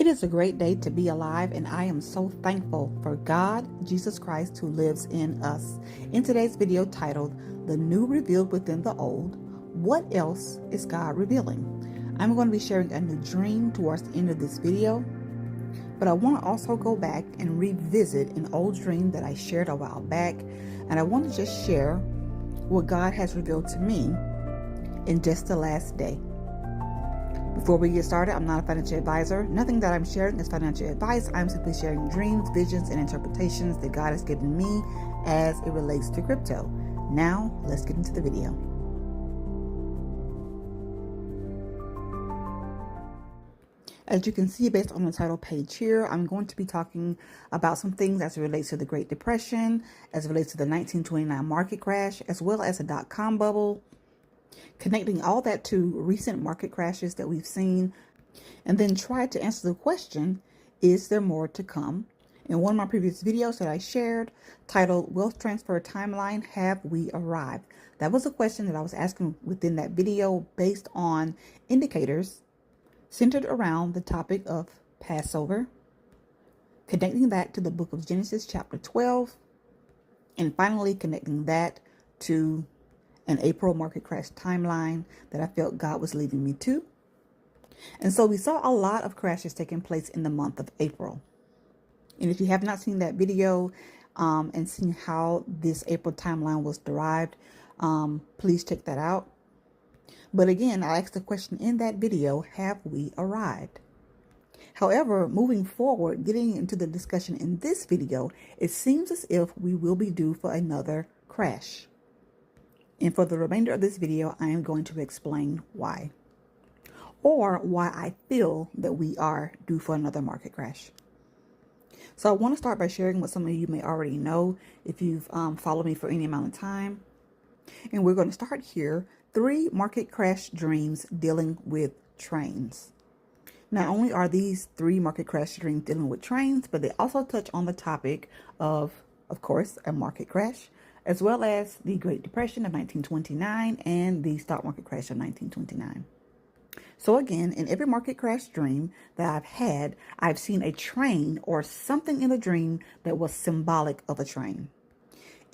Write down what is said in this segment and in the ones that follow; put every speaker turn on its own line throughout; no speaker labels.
It is a great day to be alive, and I am so thankful for God, Jesus Christ, who lives in us. In today's video titled, The New Revealed Within the Old, what else is God revealing? I'm going to be sharing a new dream towards the end of this video, but I want to also go back and revisit an old dream that I shared a while back, and I want to just share what God has revealed to me in just the last day. Before we get started, I'm not a financial advisor. Nothing that I'm sharing is financial advice. I'm simply sharing dreams, visions, and interpretations that God has given me as it relates to crypto. Now, let's get into the video. As you can see based on the title page here, I'm going to be talking about some things as it relates to the Great Depression, as it relates to the 1929 market crash, as well as the dot-com bubble, connecting all that to recent market crashes that we've seen, and then try to answer the question, is there more to come? In one of my previous videos that I shared, titled Wealth Transfer Timeline, Have We Arrived? That was a question that I was asking within that video based on indicators centered around the topic of Passover, connecting that to the book of Genesis chapter 12, and finally connecting that to an April market crash timeline that I felt God was leading me to. And so we saw a lot of crashes taking place in the month of April. And if you have not seen that video and seen how this April timeline was derived, please check that out. But again, I asked the question in that video, have we arrived? However, moving forward, getting into the discussion in this video, it seems as if we will be due for another crash. And for the remainder of this video, I am going to explain why, or why I feel that we are due for another market crash. So I want to start by sharing what some of you may already know if you've followed me for any amount of time. And we're going to start here. 3 market crash dreams dealing with trains. Not only are these 3 market crash dreams dealing with trains, but they also touch on the topic of course, a market crash, as well as the Great Depression of 1929 and the stock market crash of 1929. So again, in every market crash dream that I've had, I've seen a train or something in the dream that was symbolic of a train.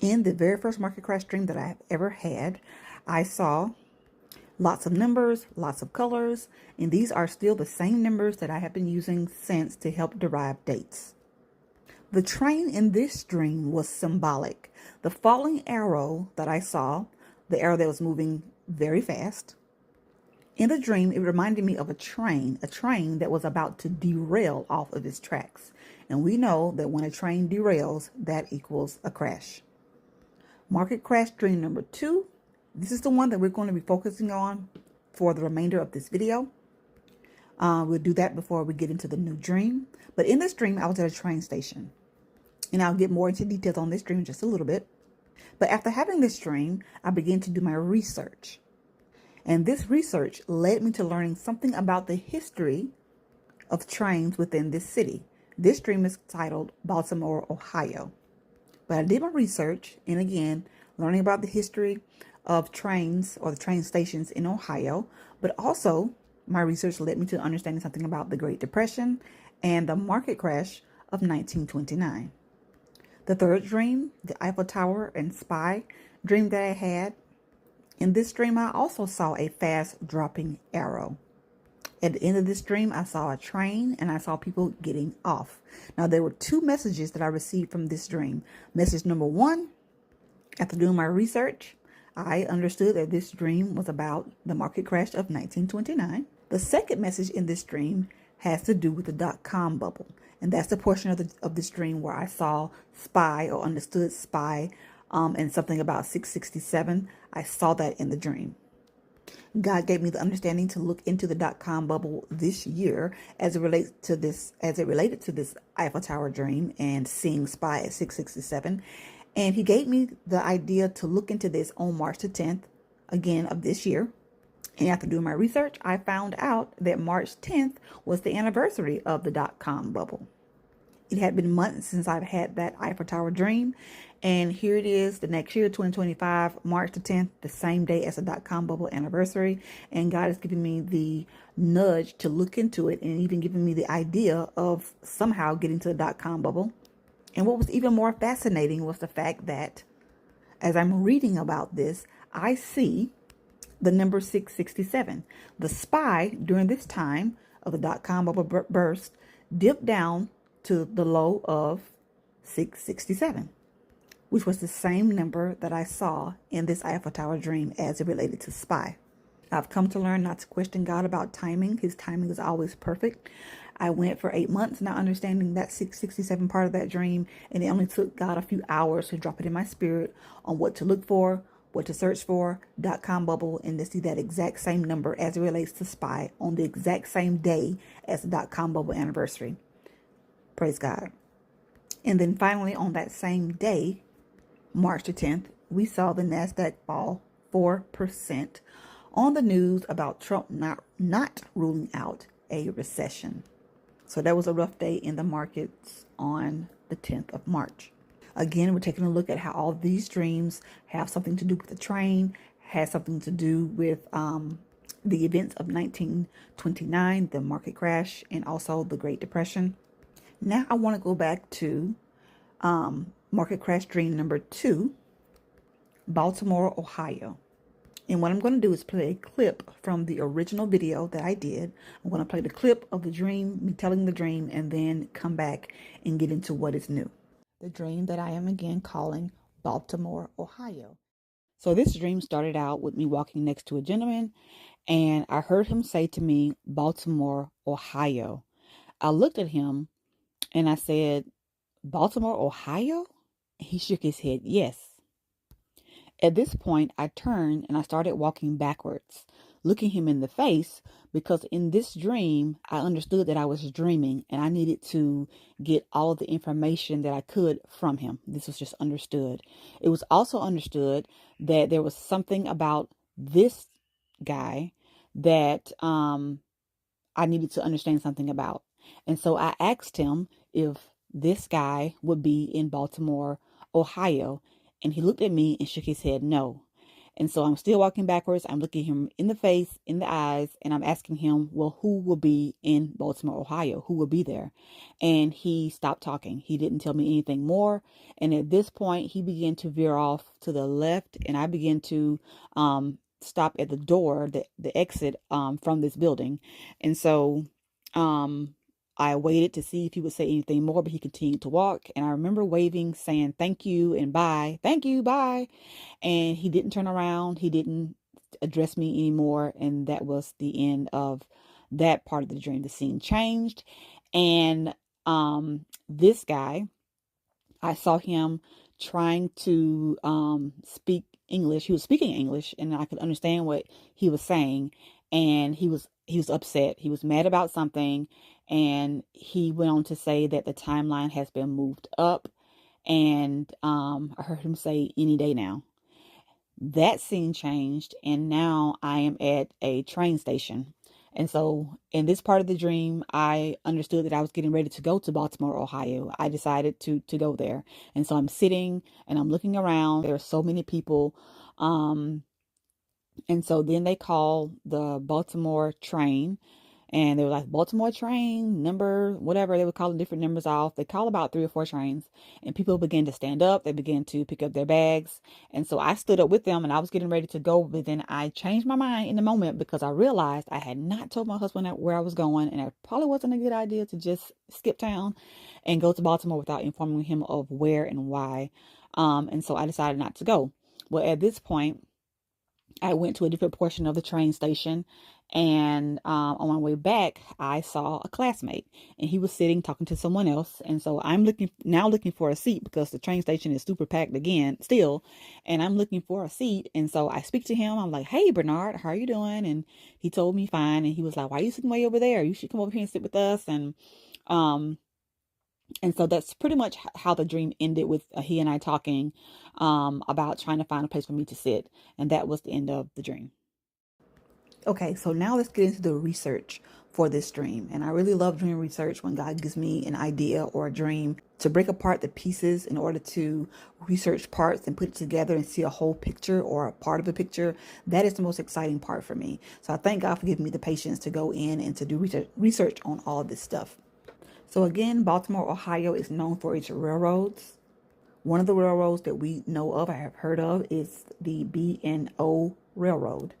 In the very first market crash dream that I've ever had, I saw lots of numbers, lots of colors, and these are still the same numbers that I have been using since to help derive dates. The train in this dream was symbolic. The falling arrow that I saw, the arrow that was moving very fast, in the dream, it reminded me of a train that was about to derail off of its tracks. And we know that when a train derails, that equals a crash. Market crash dream number 2. This is the one that we're going to be focusing on for the remainder of this video. We'll do that before we get into the new dream. But in this dream, I was at a train station. And I'll get more into details on this dream in just a little bit. But after having this dream, I began to do my research. And this research led me to learning something about the history of trains within this city. This dream is titled Baltimore, Ohio. But I did my research, and again, learning about the history of trains or the train stations in Ohio, but also my research led me to understanding something about the Great Depression and the market crash of 1929. The third dream, the Eiffel Tower and spy dream that I had. In this dream, I also saw a fast dropping arrow. At the end of this dream, I saw a train and I saw people getting off. Now, there were 2 messages that I received from this dream. Message number 1, after doing my research, I understood that this dream was about the market crash of 1929. The second message in this dream has to do with the dot-com bubble. And that's the portion of this dream where I saw spy or understood spy and something about 667. I saw that in the dream. God gave me the understanding to look into the dot-com bubble this year as it related to this Eiffel Tower dream and seeing spy at 667. And he gave me the idea to look into this on March the 10th, again, of this year. And after doing my research, I found out that March 10th was the anniversary of the dot-com bubble. It had been months since I've had that Eiffel Tower dream. And here it is, the next year, 2025, March the 10th, the same day as the dot-com bubble anniversary. And God has given me the nudge to look into it and even given me the idea of somehow getting to the dot-com bubble. And what was even more fascinating was the fact that as I'm reading about this, I see the number 667. The SPY during this time of the dot-com bubble burst dipped down to the low of 667, which was the same number that I saw in this Eiffel Tower dream as it related to SPY. I've come to learn not to question God about timing. His timing is always perfect. I went for 8 months not understanding that 667 part of that dream, and it only took God a few hours to drop it in my spirit on what to look for, what to search for, dot-com bubble, and to see that exact same number as it relates to SPY on the exact same day as the dot-com bubble anniversary. Praise God. And then finally on that same day, March the 10th, we saw the NASDAQ fall 4% on the news about Trump not ruling out a recession. So that was a rough day in the markets on the 10th of March. Again, we're taking a look at how all these dreams have something to do with the train, has something to do with the events of 1929, the market crash, and also the Great Depression. Now I want to go back to market crash dream number 2, Baltimore, Ohio. And what I'm going to do is play a clip from the original video that I did. I'm going to play the clip of the dream, me telling the dream, and then come back and get into what is new. The dream that I am again calling Baltimore, Ohio. So this dream started out with me walking next to a gentleman, and I heard him say to me, Baltimore, Ohio. I looked at him and I said, Baltimore, Ohio? He shook his head, yes. At this point, I turned and I started walking backwards, looking him in the face, because in this dream, I understood that I was dreaming and I needed to get all of the information that I could from him. This was just understood. It was also understood that there was something about this guy that I needed to understand something about. And so I asked him if this guy would be in Baltimore, Ohio. And he looked at me and shook his head no. And so I'm still walking backwards. I'm looking him in the face, in the eyes, and I'm asking him, well, who will be in Baltimore, Ohio? Who will be there? And he stopped talking. He didn't tell me anything more. And at this point, he began to veer off to the left, and I began to stop at the door, the exit from this building. And so I waited to see if he would say anything more, but he continued to walk. And I remember waving, saying thank you and bye. Thank you, bye. And he didn't turn around. He didn't address me anymore. And that was the end of that part of the dream. The scene changed. And this guy, I saw him trying to speak English. He was speaking English and I could understand what he was saying. And he was upset. He was mad about something. And he went on to say that the timeline has been moved up. And I heard him say any day now. That scene changed. And now I am at a train station. And so in this part of the dream, I understood that I was getting ready to go to Baltimore, Ohio. I decided to go there. And so I'm sitting and I'm looking around. There are so many people. And so then they call the Baltimore train, and they were like, Baltimore train number, whatever. They were calling different numbers off. They call about 3 or 4 trains, and people began to stand up. They began to pick up their bags. And so I stood up with them and I was getting ready to go. But then I changed my mind in the moment because I realized I had not told my husband where I was going. And it probably wasn't a good idea to just skip town and go to Baltimore without informing him of where and why. And so I decided not to go. Well, at this point, I went to a different portion of the train station, and on my way back, I saw a classmate, and he was sitting talking to someone else. And so I'm looking for a seat because the train station is super packed again still, and I'm looking for a seat. And so I speak to him. I'm like, "Hey, Bernard, how are you doing?" And he told me fine. And he was like, "Why are you sitting way over there? You should come over here and sit with us." Um, and so that's pretty much how the dream ended, with he and I talking about trying to find a place for me to sit. And that was the end of the dream. Okay, so now let's get into the research for this dream. And I really love dream research when God gives me an idea or a dream to break apart the pieces in order to research parts and put it together and see a whole picture or a part of a picture. That is the most exciting part for me. So I thank God for giving me the patience to go in and to do research on all this stuff. So again, Baltimore, Ohio is known for its railroads. One of the railroads that we know of, I have heard of, is the B&O Railroad.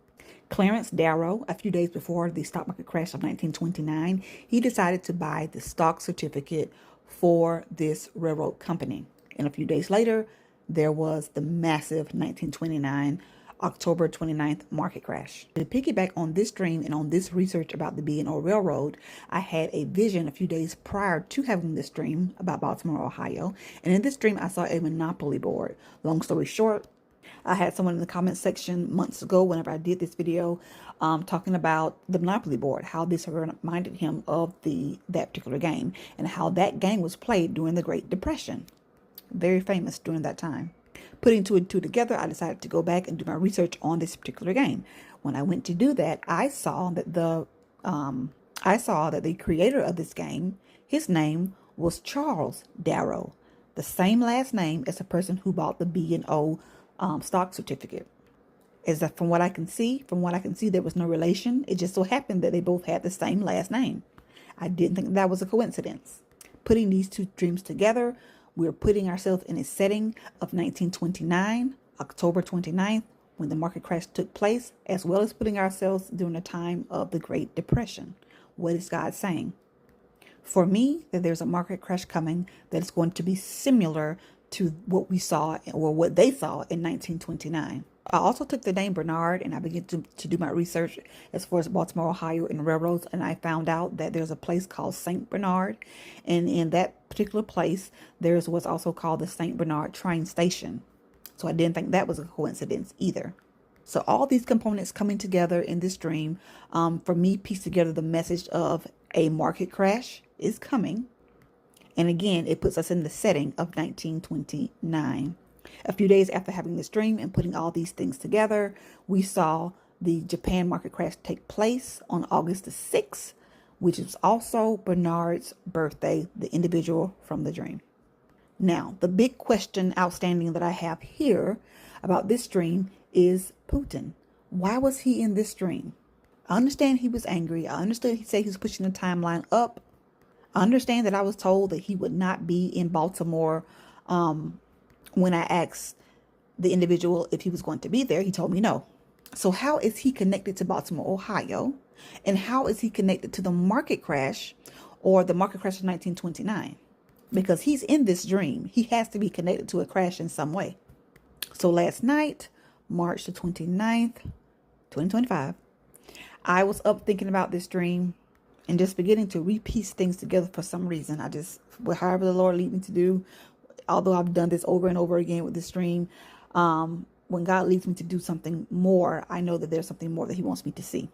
Clarence Darrow, a few days before the stock market crash of 1929, he decided to buy the stock certificate for this railroad company. And a few days later, there was the massive 1929 October 29th market crash. To piggyback on this dream and on this research about the B&O Railroad, I had a vision a few days prior to having this dream about Baltimore, Ohio. And in this dream, I saw a Monopoly board. Long story short, I had someone in the comment section months ago, whenever I did this video, talking about the Monopoly board, how this reminded him of that particular game, and how that game was played during the Great Depression. Very famous during that time. Putting two and two together, I decided to go back and do my research on this particular game. When I went to do that, I saw that the creator of this game, his name was Charles Darrow, the same last name as the person who bought the B&O stock certificate. From what I can see, there was no relation. It just so happened that they both had the same last name. I didn't think that was a coincidence. Putting these two dreams together, we're putting ourselves in a setting of 1929, October 29th, when the market crash took place, as well as putting ourselves during the time of the Great Depression. What is God saying? For me, that there's a market crash coming that is going to be similar to what we saw or what they saw in 1929. I also took the name Bernard and I began to do my research as far as Baltimore, Ohio and railroads, and I found out that there's a place called St. Bernard, and in that particular place there's what's also called the St. Bernard train station. So I didn't think that was a coincidence either. So all these components coming together in this dream, for me, piece together the message of a market crash is coming. And again, it puts us in the setting of 1929. A few days after having this dream and putting all these things together, we saw the Japan market crash take place on August the 6th, which is also Bernard's birthday, the individual from the dream. Now, the big question outstanding that I have here about this dream is Putin. Why was he in this dream? I understand he was angry. I understood he said he was pushing the timeline up. I understand that I was told that he would not be in Baltimore when I asked the individual if he was going to be there. He told me no. So how is he connected to Baltimore, Ohio? And how is he connected to the market crash or the market crash of 1929? Because he's in this dream. He has to be connected to a crash in some way. So last night, March the 29th, 2025, I was up thinking about this dream and just beginning to repiece things together for some reason. However the Lord lead me to do, although I've done this over and over again with this dream, when God leads me to do something more, I know that there's something more that he wants me to see.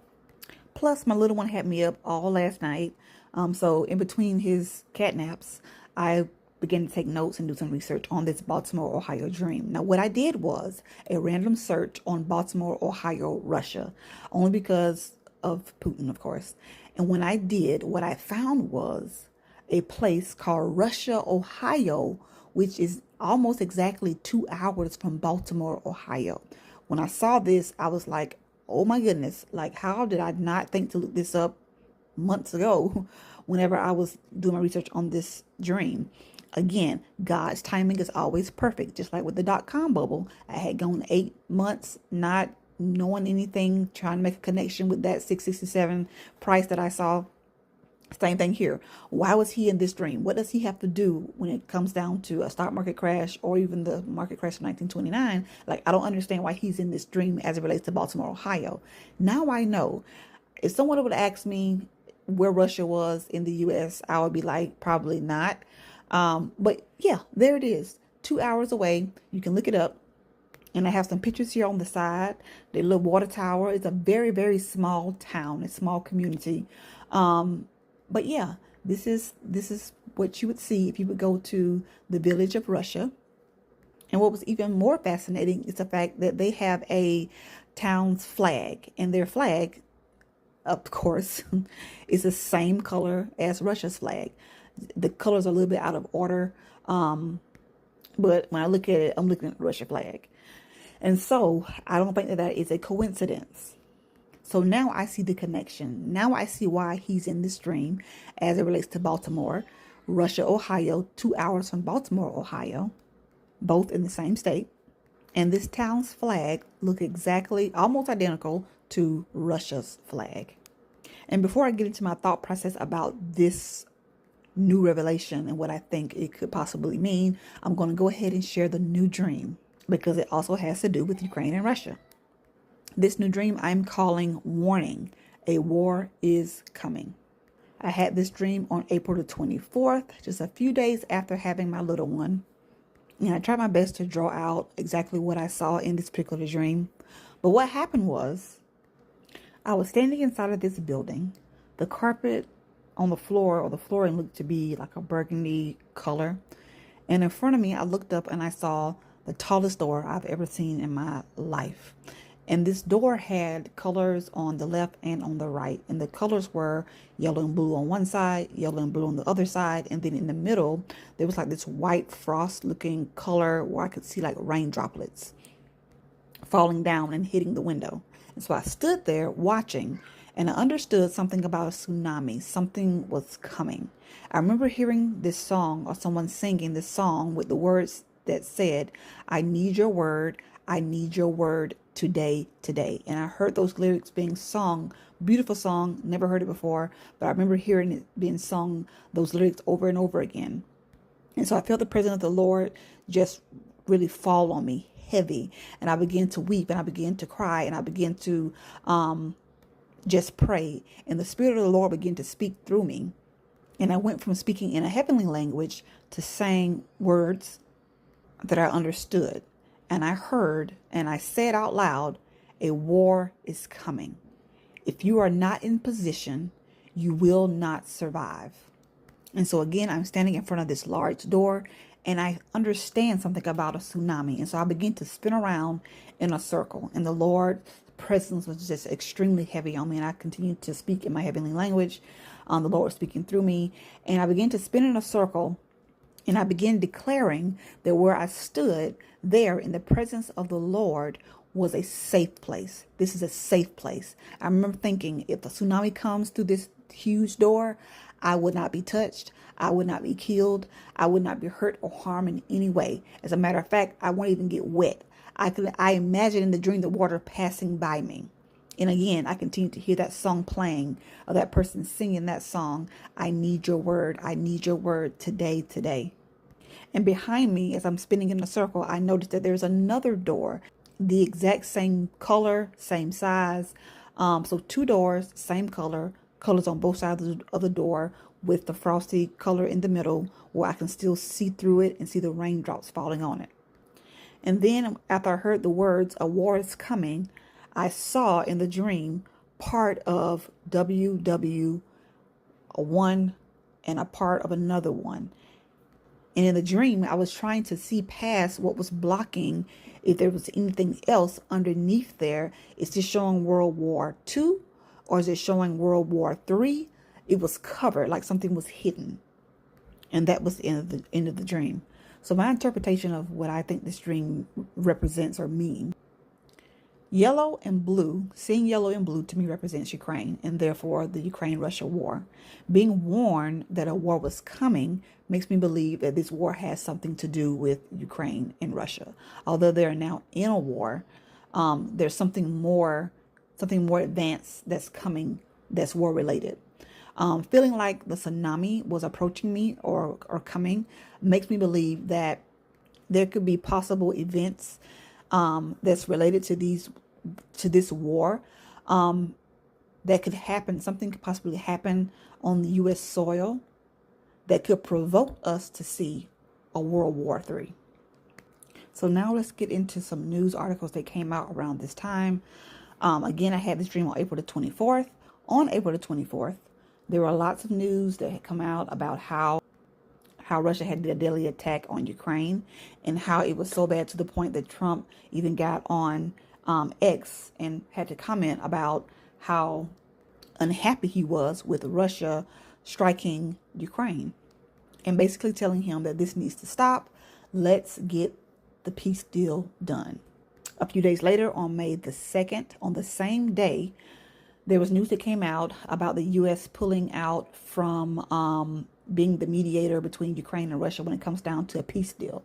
Plus, my little one had me up all last night. So in between his cat naps, I began to take notes and do some research on this Baltimore, Ohio dream. Now, what I did was a random search on Baltimore, Ohio, Russia, only because of Putin, of course. And when I did, what I found was a place called Russia, Ohio, which is almost exactly 2 hours from Baltimore, Ohio. When I saw this, I was like, oh my goodness, like how did I not think to look this up months ago whenever I was doing my research on this dream? Again, God's timing is always perfect. Just like with the .com bubble, I had gone 8 months not knowing anything, trying to make a connection with that 667 price that I saw. Same thing here. Why was he in this dream? What does he have to do when it comes down to a stock market crash or even the market crash of 1929? Like, I don't understand why he's in this dream as it relates to Baltimore, Ohio. Now I know. If someone would ask me where Russia was in the U.S., I would be like, probably not. But yeah, there it is. 2 hours away. You can look it up. And I have some pictures here on the side. The little water tower. It's a very, very small town, a small community. But yeah, this is what you would see if you would go to the village of Russia. And what was even more fascinating is the fact that they have a town's flag, and their flag of course, is the same color as Russia's flag. The colors are a little bit out of order. But when I look at it, I'm looking at the Russian flag. And so I don't think that that is a coincidence. So now I see the connection. Now I see why he's in this dream as it relates to Baltimore, Russia, Ohio, 2 hours from Baltimore, Ohio, both in the same state. And this town's flag look exactly, almost identical to Russia's flag. And before I get into my thought process about this new revelation and what I think it could possibly mean, I'm going to go ahead and share the new dream because it also has to do with Ukraine and Russia. This new dream I'm calling warning. A war is coming. I had this dream on April the 24th, just a few days after having my little one. And I tried my best to draw out exactly what I saw in this particular dream. But what happened was I was standing inside of this building. The carpet on the floor, or the flooring, looked to be like a burgundy color. And in front of me, I looked up and I saw the tallest door I've ever seen in my life. And this door had colors on the left and on the right. And the colors were yellow and blue on one side, yellow and blue on the other side. And then in the middle, there was like this white frost looking color where I could see like rain droplets falling down and hitting the window. And so I stood there watching, and I understood something about a tsunami. Something was coming. I remember hearing this song, or someone singing this song with the words that said, I need your word. I need your word today, today. And I heard those lyrics being sung. Beautiful song. Never heard it before, but I remember hearing it being sung, those lyrics over and over again. And so I felt the presence of the Lord just really fall on me heavy. And I began to weep and I began to cry and I began to just pray. And the Spirit of the Lord began to speak through me. And I went from speaking in a heavenly language to saying words that I understood. And I heard and I said out loud, a war is coming. If you are not in position, you will not survive. And so again, I'm standing in front of this large door and I understand something about a tsunami. And so I begin to spin around in a circle. And the Lord's presence was just extremely heavy on me. And I continued to speak in my heavenly language. The Lord was speaking through me. And I began to spin in a circle. And I began declaring that where I stood there in the presence of the Lord was a safe place. This is a safe place. I remember thinking, if a tsunami comes through this huge door, I would not be touched. I would not be killed. I would not be hurt or harmed in any way. As a matter of fact, I won't even get wet. I imagine in the dream the water passing by me. And again, I continue to hear that song playing, or that person singing that song. I need your word. I need your word today, today. And behind me, as I'm spinning in a circle, I noticed that there's another door, the exact same color, same size. So two doors, same color, colors on both sides of the door, with the frosty color in the middle where I can still see through it and see the raindrops falling on it. And then after I heard the words, a war is coming, I saw in the dream part of WW1 and a part of another one. And in the dream, I was trying to see past what was blocking, if there was anything else underneath there. Is this showing World War II or is it showing World War III? It was covered, like something was hidden. And that was the end of the dream. So my interpretation of what I think this dream represents or means. Yellow and blue, seeing yellow and blue to me represents Ukraine, and therefore the Ukraine-Russia war. Being warned that a war was coming makes me believe that this war has something to do with Ukraine and Russia. Although they are now in a war, there's something more advanced that's coming, that's war related. Feeling like the tsunami was approaching me or coming makes me believe that there could be possible events that's related to this war that could happen. Something could possibly happen on the U.S. soil that could provoke us to see a World War III. So now let's get into some news articles that came out around this time. Again, I had this dream on April the 24th. On April the 24th, there were lots of news that had come out about how Russia had did a deadly attack on Ukraine and how it was so bad to the point that Trump even got on X and had to comment about how unhappy he was with Russia striking Ukraine, and basically telling him that this needs to stop. Let's get the peace deal done. A few days later, on May the 2nd, on the same day, there was news that came out about the U.S. pulling out from being the mediator between Ukraine and Russia when it comes down to a peace deal,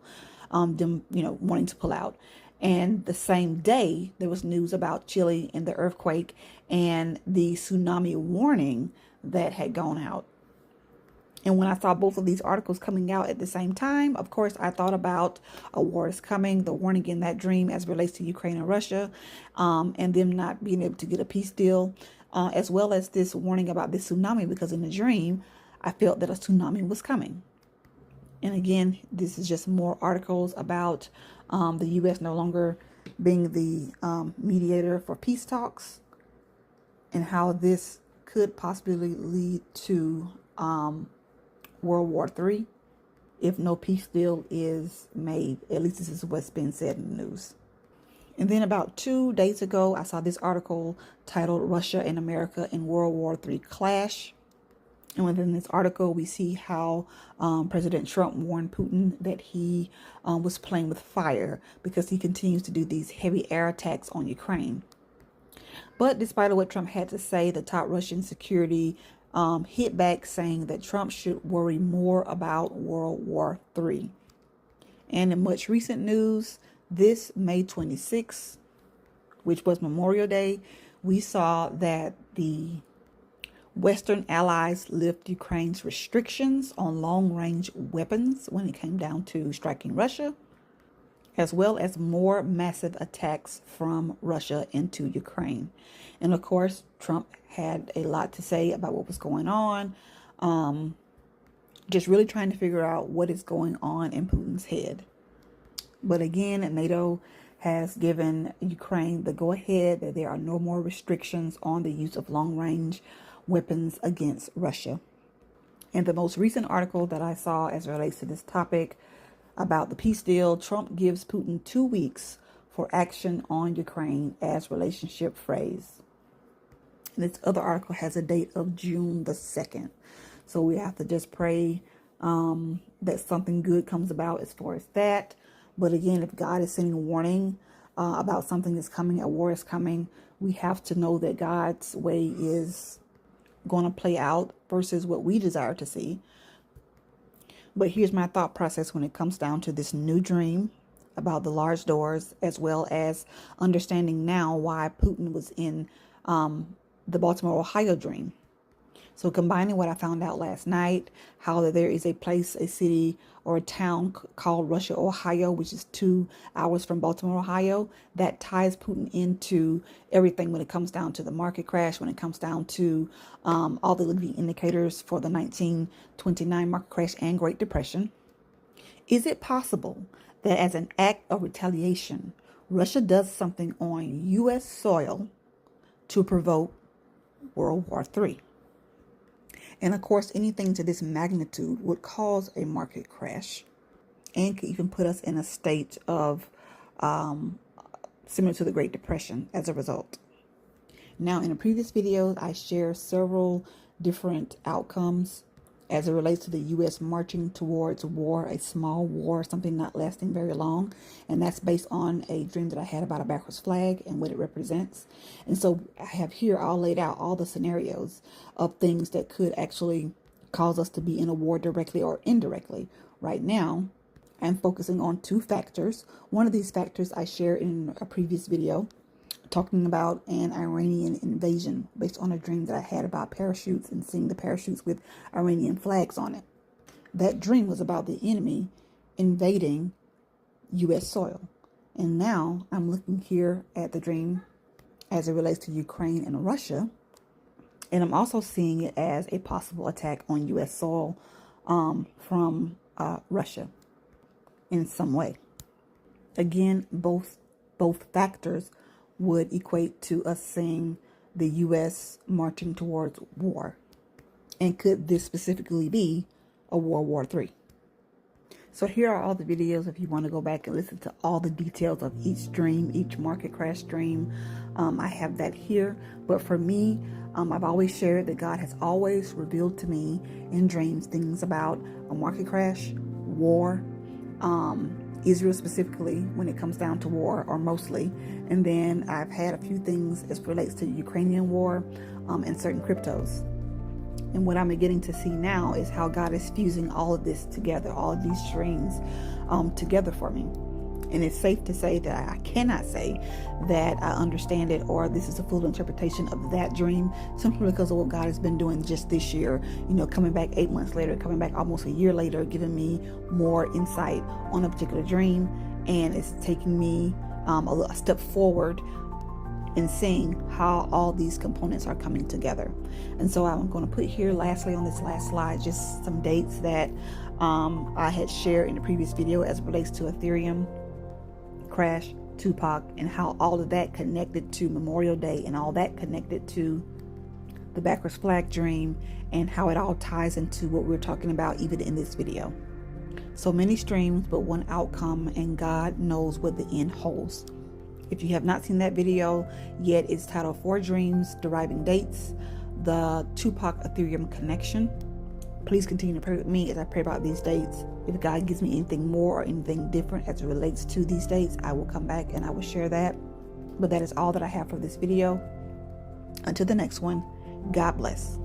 them, wanting to pull out. And the same day, there was news about Chile and the earthquake and the tsunami warning that had gone out. And when I saw both of these articles coming out at the same time, of course, I thought about a war is coming, the warning in that dream as it relates to Ukraine and Russia, and them not being able to get a peace deal, as well as this warning about this tsunami, because in the dream, I felt that a tsunami was coming. And again, this is just more articles about the U.S. no longer being the mediator for peace talks, and how this could possibly lead to World War III if no peace deal is made. At least this is what's been said in the news. And then about 2 days ago, I saw this article titled "Russia and America in World War III Clash." And within this article, we see how President Trump warned Putin that he was playing with fire because he continues to do these heavy air attacks on Ukraine. But despite what Trump had to say, the top Russian security hit back, saying that Trump should worry more about World War III. And in much recent news, this May 26th, which was Memorial Day, we saw that the Western allies lift Ukraine's restrictions on long-range weapons when it came down to striking Russia, as well as more massive attacks from Russia into Ukraine. And of course, Trump had a lot to say about what was going on, just really trying to figure out what is going on in Putin's head. But again, NATO has given Ukraine the go-ahead that there are no more restrictions on the use of long-range weapons against Russia. And the most recent article that I saw as it relates to this topic about the peace deal, Trump gives Putin 2 weeks for action on Ukraine as relationship phrase. And this other article has a date of June the 2nd. So we have to just pray that something good comes about as far as that. But again, if God is sending a warning about something that's coming, a war is coming, we have to know that God's way is going to play out versus what we desire to see. But here's my thought process when it comes down to this new dream about the large doors, as well as understanding now why Putin was in the Baltimore, Ohio dream. So combining what I found out last night, how there is a place, a city, or a town called Russia, Ohio, which is 2 hours from Baltimore, Ohio, that ties Putin into everything when it comes down to the market crash, when it comes down to all the leading indicators for the 1929 market crash and Great Depression. Is it possible that as an act of retaliation, Russia does something on U.S. soil to provoke World War III? And of course, anything to this magnitude would cause a market crash and could even put us in a state of similar to the Great Depression as a result. Now, in a previous video, I shared several different outcomes as it relates to the U.S. marching towards war, a small war, something not lasting very long. And that's based on a dream that I had about a backwards flag and what it represents. And so I have here all laid out all the scenarios of things that could actually cause us to be in a war directly or indirectly. Right now, I'm focusing on 2 factors. One of these factors I shared in a previous video, talking about an Iranian invasion based on a dream that I had about parachutes and seeing the parachutes with Iranian flags on it. That dream was about the enemy invading U.S. soil. And now I'm looking here at the dream as it relates to Ukraine and Russia. And I'm also seeing it as a possible attack on U.S. soil from Russia in some way. Again, both factors would equate to us seeing the U.S. marching towards war. And could this specifically be a World War III? So here are all the videos if you want to go back and listen to all the details of each dream, each market crash dream. I have that here. But for me, I've always shared that God has always revealed to me in dreams things about a market crash, war, Israel specifically when it comes down to war, or mostly. And then I've had a few things as relates to Ukrainian war and certain cryptos. And what I'm beginning to see now is how God is fusing all of this together, all of these strings together for me. And it's safe to say that I cannot say that I understand it or this is a full interpretation of that dream, simply because of what God has been doing just this year. You know, coming back 8 months later, coming back almost a year later, giving me more insight on a particular dream. And it's taking me a step forward in seeing how all these components are coming together. And so I'm going to put here lastly on this last slide just some dates that I had shared in the previous video as it relates to Ethereum crash, Tupac, and how all of that connected to Memorial Day and all that connected to the backwards flag dream, and how it all ties into what we're talking about even in this video. So many streams, but one outcome, and God knows what the end holds. If you have not seen that video yet, it's titled 4 Dreams, Deriving Dates, the Tupac Ethereum Connection. Please continue to pray with me as I pray about these dates. If God gives me anything more or anything different as it relates to these dates, I will come back and I will share that. But that is all that I have for this video. Until the next one, God bless.